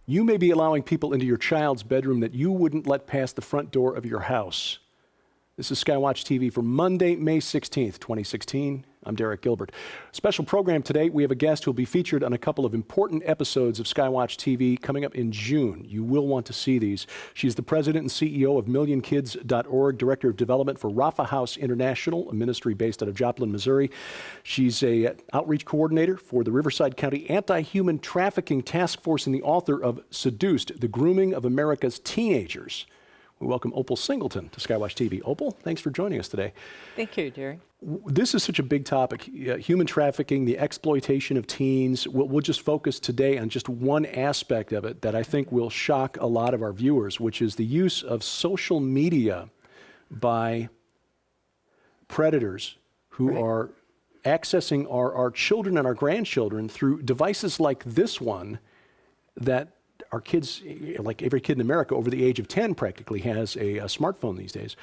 You may be allowing people into your child's bedroom that you wouldn't let past the front door of your house. This is SkyWatch TV for Monday, May 16th, 2016. I'm Derek Gilbert. Special program today. We have a guest who will be featured on a couple of important episodes of SkyWatch TV coming up in June. You will want to see these. She's the president and CEO of MillionKids.org, director of development for Rafa House International, a ministry based out of Joplin, Missouri. She's a outreach coordinator for the Riverside County Anti-Human Trafficking Task Force and the author of Seduced, the Grooming of America's Teenagers. We welcome Opal Singleton to SkyWatch TV. Opal, thanks for joining us today. Thank you, Jerry. This is such a big topic, human trafficking, the exploitation of teens. We'll just focus today on just one aspect of it that I think will shock a lot of our viewers, which is the use of social media by predators who are accessing our children and our grandchildren through devices like this one that our kids, like every kid in America over the age of 10 practically has a smartphone these days.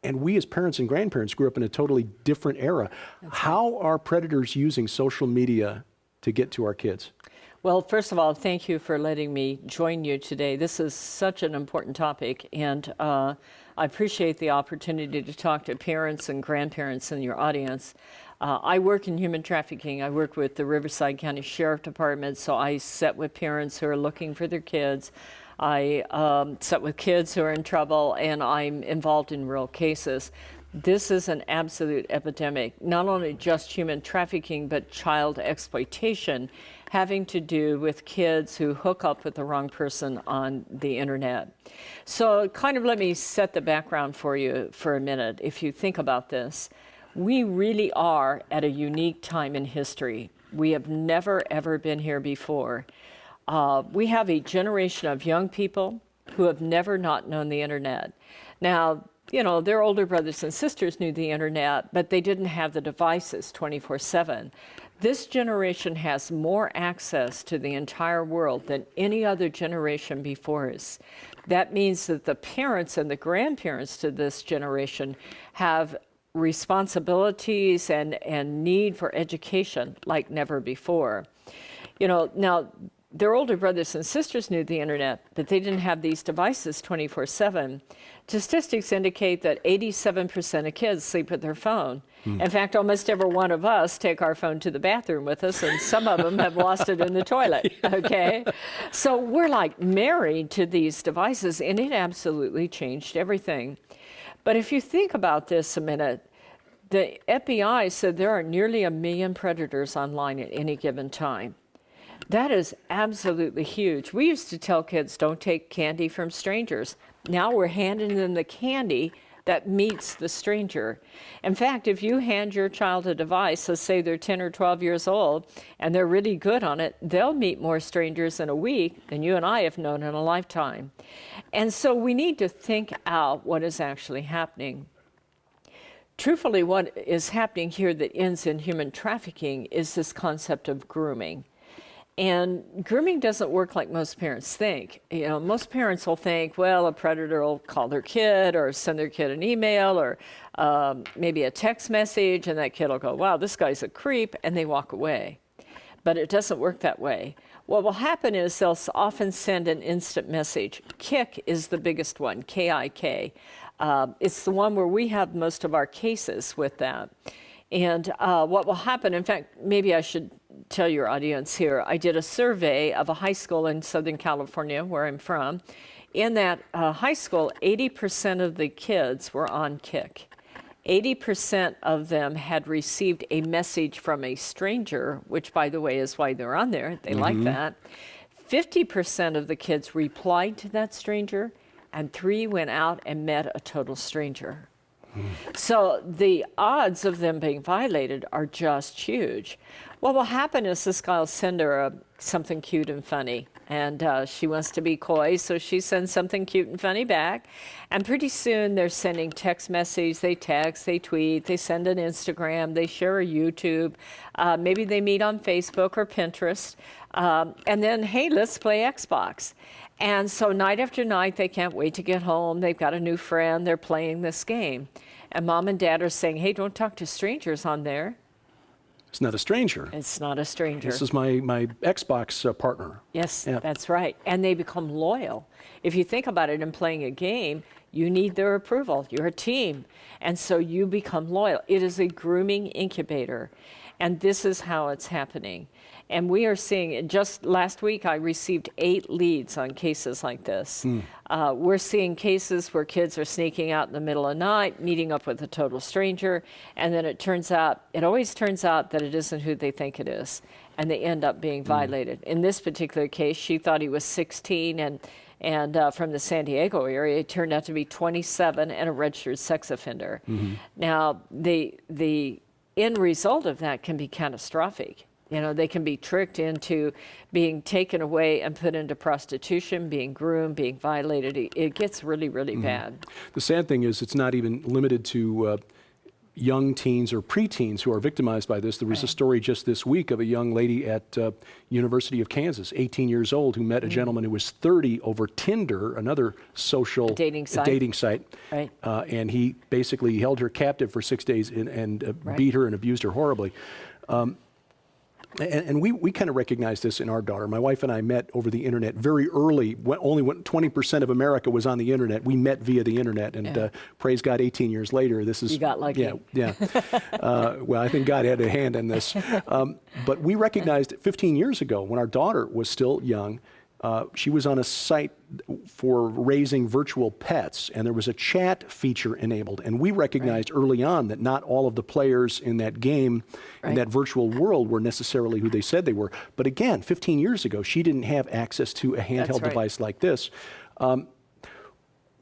And we as parents and grandparents grew up in a totally different era. How are predators using social media to get to our kids? Well, first of all, thank you for letting me join you today. This is such an important topic, and I appreciate the opportunity to talk to parents and grandparents in your audience. I work in human trafficking. I work with the Riverside County Sheriff Department, so I sit with parents who are looking for their kids. I sit with kids who are in trouble, and I'm involved in real cases. This is an absolute epidemic, not only just human trafficking, but child exploitation, having to do with kids who hook up with the wrong person on the internet. So kind of let me set the background for you for a minute. If you think about this, we really are at a unique time in history. We have never, ever been here before. We have a generation of young people who have never not known the internet. Now, you know, their older brothers and sisters knew the internet, but they didn't have the devices 24/7. This generation has more access to the entire world than any other generation before us. That means that the parents and the grandparents to this generation have responsibilities and need for education like never before. You know, now their older brothers and sisters knew the internet, but they didn't have these devices 24/7. Statistics indicate that 87% of kids sleep with their phone. In fact, almost every one of us take our phone to the bathroom with us, and some of them have lost it in the toilet, okay? So we're like married to these devices, and it absolutely changed everything. But if you think about this a minute, the FBI said there are nearly 1 million predators online at any given time. That is absolutely huge. We used to tell kids, don't take candy from strangers. Now we're handing them the candy that meets the stranger. In fact, if you hand your child a device, let's say they're 10 or 12 years old, and they're really good on it, they'll meet more strangers in a week than you and I have known in a lifetime. And so we need to think out what is actually happening. Truthfully, what is happening here that ends in human trafficking is this concept of grooming. And grooming doesn't work like most parents think. You know, most parents will think, well, a predator will call their kid or send their kid an email or maybe a text message, and that kid will go, wow, this guy's a creep, and they walk away. But it doesn't work that way. What will happen is they'll often send an instant message. Kick is the biggest one, K-I-K. It's the one where we have most of our cases with that. And what will happen, in fact, maybe I should tell your audience here, I did a survey of a high school in Southern California, where I'm from. In that high school, 80% of the kids were on Kick. 80% of them had received a message from a stranger, which, by the way, is why they're on there. They like that. 50% of the kids replied to that stranger, and 3 went out and met a total stranger. So the odds of them being violated are just huge. What will happen is this guy will send her something cute and funny, and she wants to be coy, so she sends something cute and funny back. And pretty soon they're sending text messages, they text, they tweet, they send an Instagram, they share a YouTube, maybe they meet on Facebook or Pinterest, and then, hey, let's play Xbox. And so night after night, they can't wait to get home. They've got a new friend. They're playing this game. And mom and dad are saying, hey, don't talk to strangers on there. It's not a stranger. It's not a stranger. This is my Xbox partner. Yes, Yeah. that's right. And they become loyal. If you think about it in playing a game, you need their approval. You're a team. And so you become loyal. It is a grooming incubator. And this is how it's happening. And we are seeing, just last week, I received 8 leads on cases like this. We're seeing cases where kids are sneaking out in the middle of the night, meeting up with a total stranger, and then it always turns out that it isn't who they think it is, and they end up being violated. In this particular case, she thought he was 16 and from the San Diego area. It turned out to be 27 and a registered sex offender. Now, the end result of that can be catastrophic. You know, they can be tricked into being taken away and put into prostitution, being groomed, being violated. It gets really, really bad. The sad thing is it's not even limited to young teens or preteens who are victimized by this. There was a story just this week of a young lady at University of Kansas, 18 years old, who met a gentleman who was 30 over Tinder, another social dating site. Right. And he basically held her captive for 6 days and beat her and abused her horribly. And we kind of recognize this in our daughter. My wife and I met over the internet very early. Only when 20% of America was on the internet, we met via the internet. And praise God, 18 years later, this is... You got lucky. Yeah. Well, I think God had a hand in this. But we recognized 15 years ago, when our daughter was still young, she was on a site for raising virtual pets, and there was a chat feature enabled. And we recognized early on that not all of the players in that game, in that virtual world, were necessarily who they said they were. But again, 15 years ago, she didn't have access to a handheld device like this.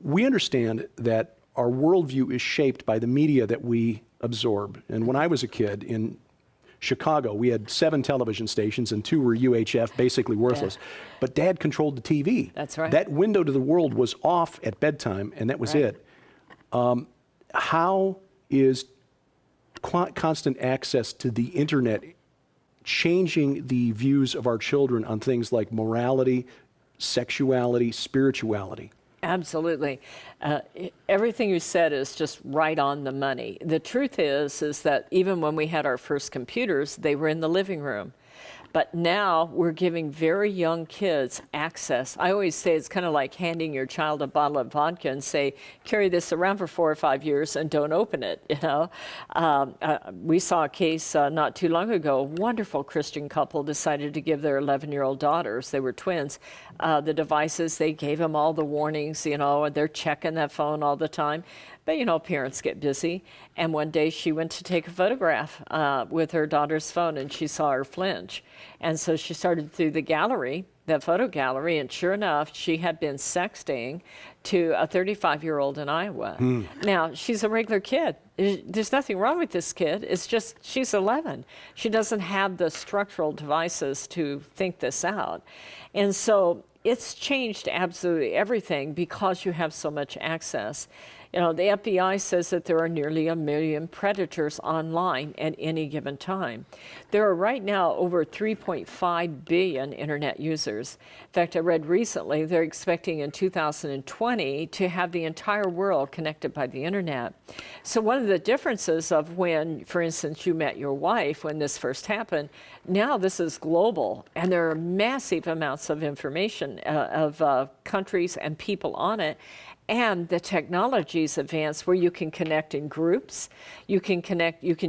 We understand that our worldview is shaped by the media that we absorb. And when I was a kid in Chicago, we had 7 television stations and 2 were UHF, basically worthless. But Dad controlled the TV. That's right. That window to the world was off at bedtime, and that was it. How is constant access to the internet changing the views of our children on things like morality, sexuality, spirituality? Absolutely. Everything you said is just right on the money. The truth is that even when we had our first computers, they were in the living room. But now we're giving very young kids access. I always say it's kind of like handing your child a bottle of vodka and say, carry this around for 4 or 5 years and don't open it. You know, we saw a case not too long ago. A wonderful Christian couple decided to give their 11-year-old daughters, they were twins, the devices. They gave them all the warnings, you know, and they're checking that phone all the time. But, you know, parents get busy. And one day she went to take a photograph with her daughter's phone, and she saw her flinch. And so she started through the gallery, the photo gallery, and sure enough, she had been sexting to a 35-year-old in Iowa. Now, she's a regular kid. There's nothing wrong with this kid. It's just she's 11. She doesn't have the structural devices to think this out. And so it's changed absolutely everything because you have so much access. You know, the FBI says that there are nearly 1 million predators online at any given time. There are right now over 3.5 billion internet users. In fact, I read recently they're expecting in 2020 to have the entire world connected by the internet. So one of the differences of when, for instance, you met your wife when this first happened, now this is global, and there are massive amounts of information of countries and people on it. And the technology's advanced where you can connect in groups, you can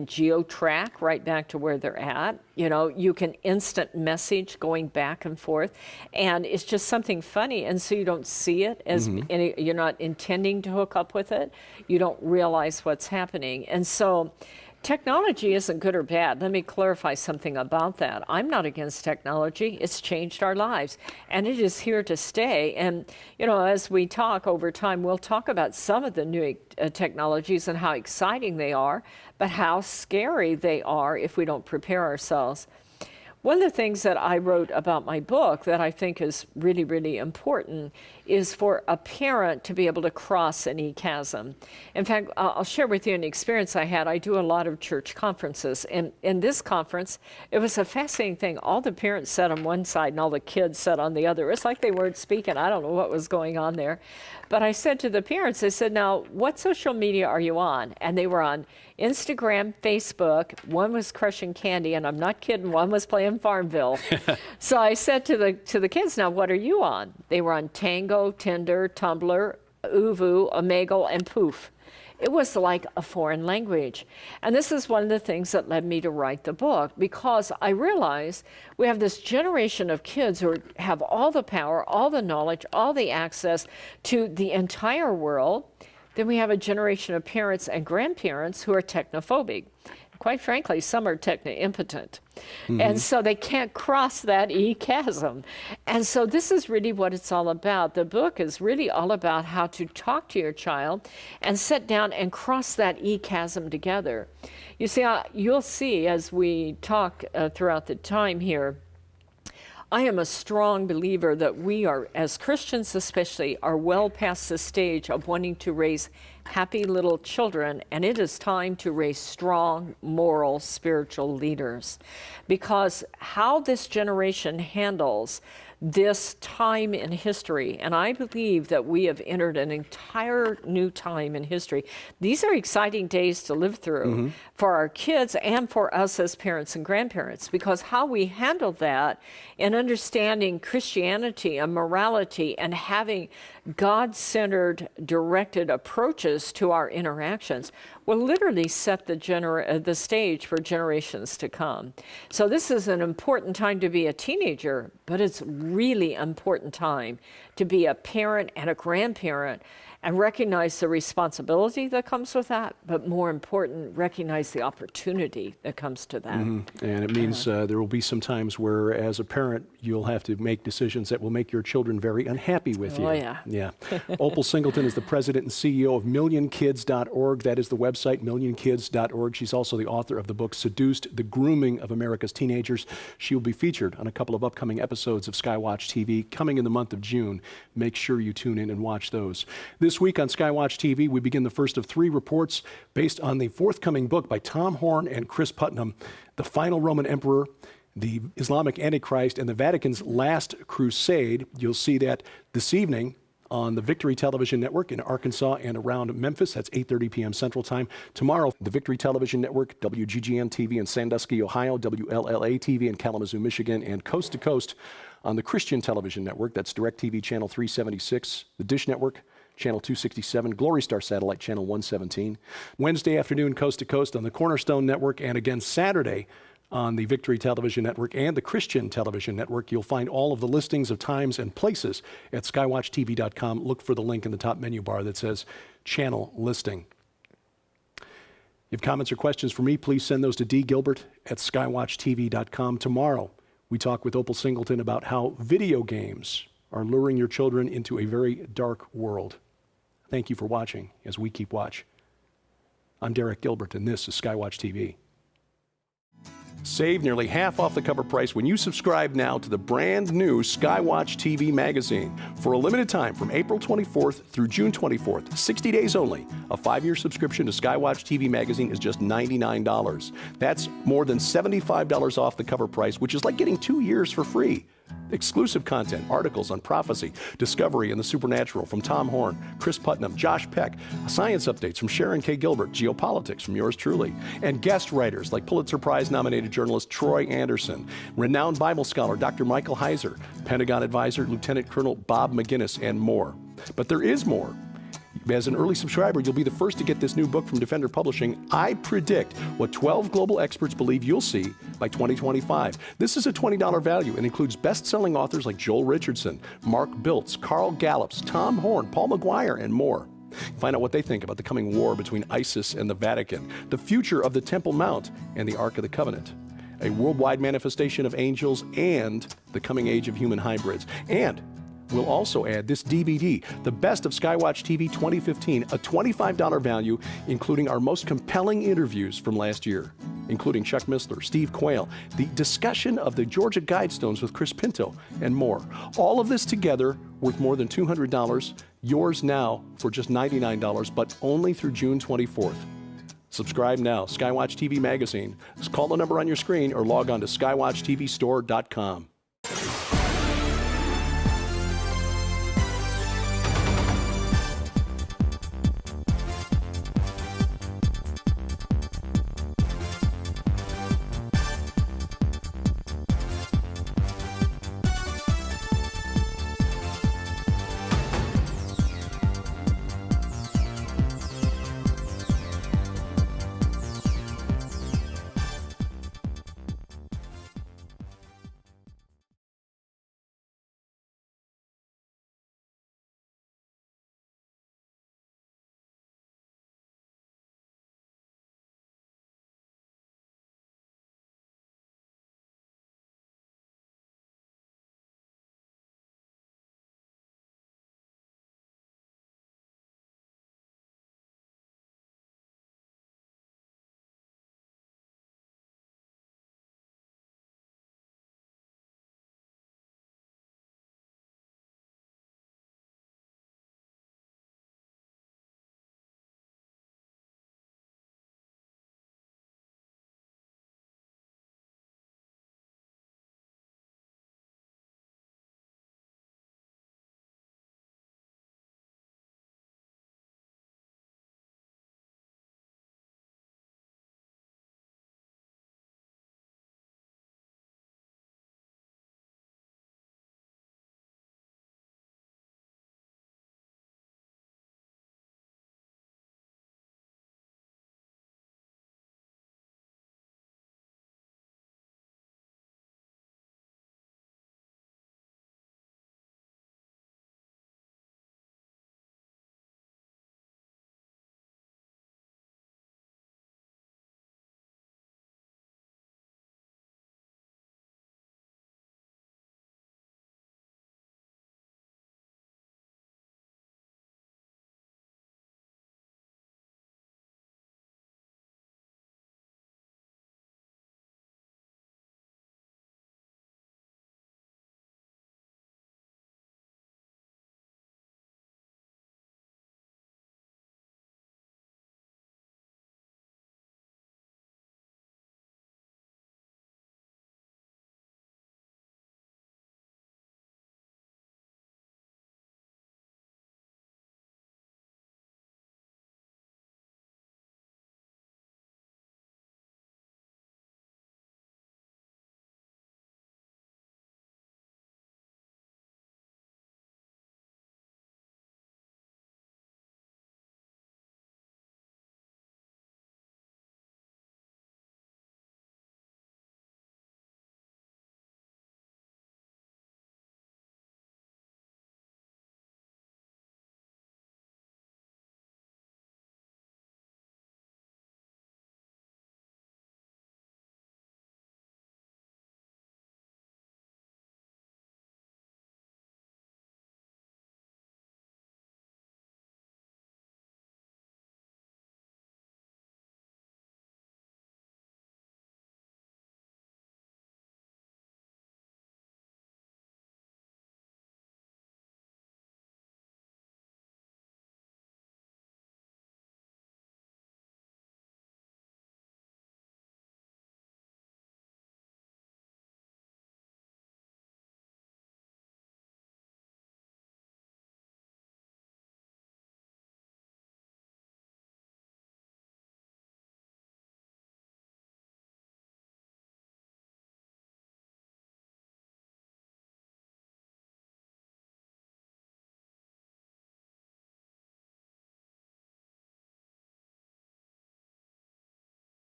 geo-track right back to where they're at, you know, you can instant message going back and forth, and it's just something funny, and so you don't see it as you're not intending to hook up with it, you don't realize what's happening. And so technology isn't good or bad. Let me clarify something about that. I'm not against technology. It's changed our lives, and it is here to stay. And, you know, as we talk over time, we'll talk about some of the new technologies and how exciting they are, but how scary they are if we don't prepare ourselves. One of the things that I wrote about my book that I think is really, really important is for a parent to be able to cross an e-chasm. In fact, I'll share with you an experience I had. I do a lot of church conferences, and in this conference, it was a fascinating thing. All the parents sat on one side and all the kids sat on the other. It's like they weren't speaking. I don't know what was going on there. But I said to the parents, I said, now, what social media are you on? And they were on Instagram, Facebook. One was crushing candy, and I'm not kidding, one was playing Farmville. So I said to the kids, now, what are you on? They were on Tango, Tinder, Tumblr, Uvu, Omegle, and Poof. It was like a foreign language. And this is one of the things that led me to write the book, because I realized we have this generation of kids who have all the power, all the knowledge, all the access to the entire world. Then we have a generation of parents and grandparents who are technophobic. Quite frankly, some are techno-impotent. And so they can't cross that e-chasm. And so this is really what it's all about. The book is really all about how to talk to your child and sit down and cross that e-chasm together. You see, you'll see as we talk throughout the time here, I am a strong believer that we are, as Christians especially, are well past the stage of wanting to raise happy little children, and it is time to raise strong, moral, spiritual leaders. Because how this generation handles this time in history, and I believe that we have entered an entire new time in history. These are exciting days to live through for our kids and for us as parents and grandparents, because how we handle that and understanding Christianity and morality and having God-centered, directed approaches to our interactions will literally set the stage for generations to come. So this is an important time to be a teenager, but it's really important time to be a parent and a grandparent and recognize the responsibility that comes with that, but more important, recognize the opportunity that comes to that. And it means there will be some times where, as a parent, you'll have to make decisions that will make your children very unhappy with you. Oh, yeah. Yeah. Opal Singleton is the president and CEO of MillionKids.org. That is the website, millionkids.org. She's also the author of the book, Seduced: The Grooming of America's Teenagers. She will be featured on a couple of upcoming episodes of SkyWatch TV coming in the month of June. Make sure you tune in and watch those. This week on SkyWatch TV, we begin the first of 3 reports based on the forthcoming book by Tom Horn and Chris Putnam, The Final Roman Emperor, the Islamic Antichrist, and the Vatican's Last Crusade. You'll see that this evening on the Victory Television Network in Arkansas and around Memphis. That's 8:30 p.m. Central Time. Tomorrow, the Victory Television Network, WGGN-TV in Sandusky, Ohio, WLLA-TV in Kalamazoo, Michigan, and Coast to Coast on the Christian Television Network. That's DirecTV Channel 376, the Dish Network, Channel 267, Glory Star Satellite, Channel 117. Wednesday afternoon, Coast to Coast on the Cornerstone Network, and again Saturday on the Victory Television Network and the Christian Television Network. You'll find all of the listings of times and places at skywatchtv.com. Look for the link in the top menu bar that says Channel Listing. If you have comments or questions for me, please send those to dgilbert@skywatchtv.com. Tomorrow, we talk with Opal Singleton about how video games are luring your children into a very dark world. Thank you for watching as we keep watch. I'm Derek Gilbert, and this is SkyWatch TV. Save nearly half off the cover price when you subscribe now to the brand new SkyWatch TV magazine. For a limited time from April 24th through June 24th, 60 days only, a 5-year subscription to SkyWatch TV magazine is just $99. That's more than $75 off the cover price, which is like getting 2 years for free. Exclusive content, articles on prophecy, discovery, and the supernatural from Tom Horn, Chris Putnam, Josh Peck, science updates from Sharon K. Gilbert, geopolitics from yours truly, and guest writers like Pulitzer Prize-nominated journalist Troy Anderson, renowned Bible scholar Dr. Michael Heiser, Pentagon advisor Lieutenant Colonel Bob McGinnis, and more. But there is more. As an early subscriber, you'll be the first to get this new book from Defender Publishing. I predict what 12 global experts believe you'll see by 2025. This is a $20 value and includes best-selling authors like Joel Richardson, Mark Biltz, Carl Gallups, Tom Horn, Paul McGuire, and more. Find out what they think about the coming war between ISIS and the Vatican, the future of the Temple Mount and the Ark of the Covenant, a worldwide manifestation of angels, and the coming age of human hybrids. And we'll also add this DVD, The Best of SkyWatch TV 2015, a $25 value, including our most compelling interviews from last year. including Chuck Missler, Steve Quayle, the discussion of the Georgia Guidestones with Chris Pinto, and more. All of this together worth more than $200. Yours now for just $99, but only through June 24th. Subscribe now. SkyWatch TV Magazine. Just call the number on your screen or log on to skywatchtvstore.com.